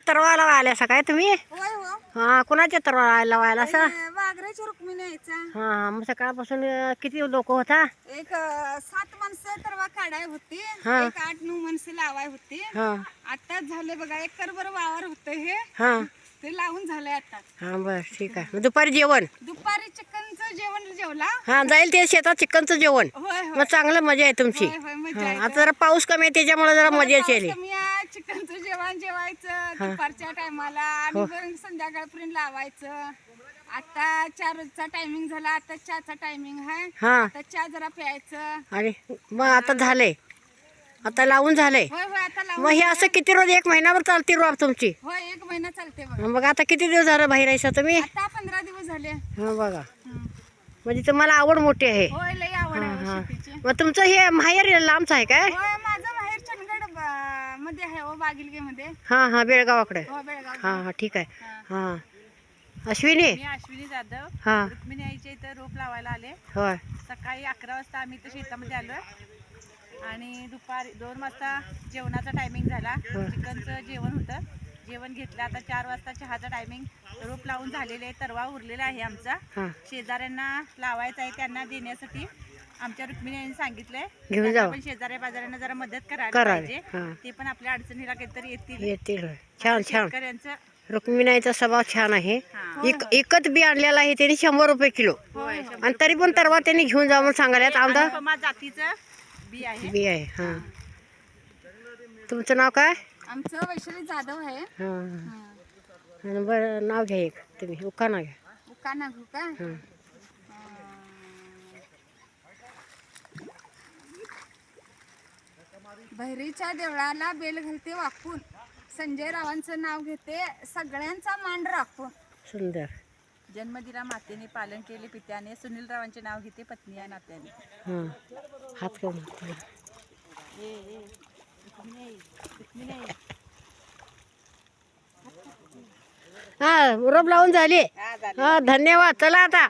तरवा लावायला असा काय तुम्ही? होय हो. हा, कुणाच्या तरवा लावायला असा? वाघराची रुक्मिणी यायचा. हा, मग सकाळपासून किती लोक होता? एक 7 माणसं तरवा काढाय होती, हा. एक 8-9 माणसं लावाय होती. हा आताच झाले बघा, एक करभर वावर होतं हे, हा ते लावून झालंय आता. हा, बर ठीक आहे. मग दुपारी जेवण? दुपारी चिकनचं जेवण जेवला. हा, जाईल ते शेतात चिकनचं जेवण. होय मग होय चांगलं मजा आहे तुमची. होय होय, मजा हा, आहे. आता जरा पाऊस कमी आहे त्याच्यामुळे जरा मजा येईल. चिकनचं जेवण जेवायचं हा. दुपारच्या टायमाला आणि बरं संध्याकाळपर्यंत लावायचं. आता 4चा टायमिंग झाला, आता चहाचा टायमिंग आहे. हा, आता चहा जरा प्यायचं. आणि मग आता झालंय, आता लावून झालंय. होय होय, आता लावून मग हे झालंय. असं किती रोज 1 महिनाभर चालते रोप तुमची? होय, 1 महिना चालते बघा. मग आता किती दिवस झालं बाहेर यायचा तुम्ही? आता 15 दिवस झाले. हा बघा, हं. म्हणजे तुम्हाला आवड मोठी आहे. होय, लई आवड आहे हा, हो शेतीची. मग तुमचं हे माहेर लांबच आहे काय? होय, माझं माहेर चंदगड मध्ये आहे हो, बागिलगे मध्ये. हा हा, बेळगावाकडे. हो, बेळगाव. हा हा, ठीक आहे. हा. हा, अश्विनी. मी अश्विनी जाधव, हा, रुक्मिणी आईच्या इथं रोप लावायला आले. होय. सकाळी 11 वाजता आम्ही इथं शेतामध्ये आलोय आणि दुपारी 2 वाजता जेवणाचा टायमिंग झाला. चिकनचं जेवण होतं, जेवण घेतलं. आता 4 वाजता चहाचा टायमिंग. रोप लावून झालेले आहे, तरवा उरलेला आहे आमचा. हा, शेजाऱ्यांना लावायचा आहे, त्यांना देण्यासाठी आमच्या रुक्मिणी आईने सांगितलंय. घेऊन त्यांना जाऊ. पण शेजाऱ्या बाजाऱ्यांना जरा मदत करायला करावे. पाहिजे. हा, ते पण आपल्या अडचणीला काहीतरी येतील. येतील. होय. छान छान. शेतकऱ्यांचं रुक्मिणीचा स्वभाव छान आहे. हा. इकत बी आणलेला आहे त्यांनी 100 रुपये किलो. होय, आणि तरी पण तरवा त्यांनी घेऊन जावं सांगायला. आमदा अनुपमा जातीचं बी आहे. बी आहे. हा, तुमचं नाव काय? आमचं वैशाली जाधव आहे. हा, आणि बरं नाव घ्या एक तुम्ही, उका नाव घ्या. उकाना घेऊ का? हा, बहिरीच्या देवळाला बेल घालते वाकून, संजय रावांचं नाव घेते, सगळ्यांचा मान राखून. सुंदर. जन्म दिला मातेने, पालन केले पित्याने, सुनील रावांचे नाव घेते पत्नी या नात्याने. हा, हात करून. हा, रोप लावून झाली. हा, धन्यवाद. चला आता.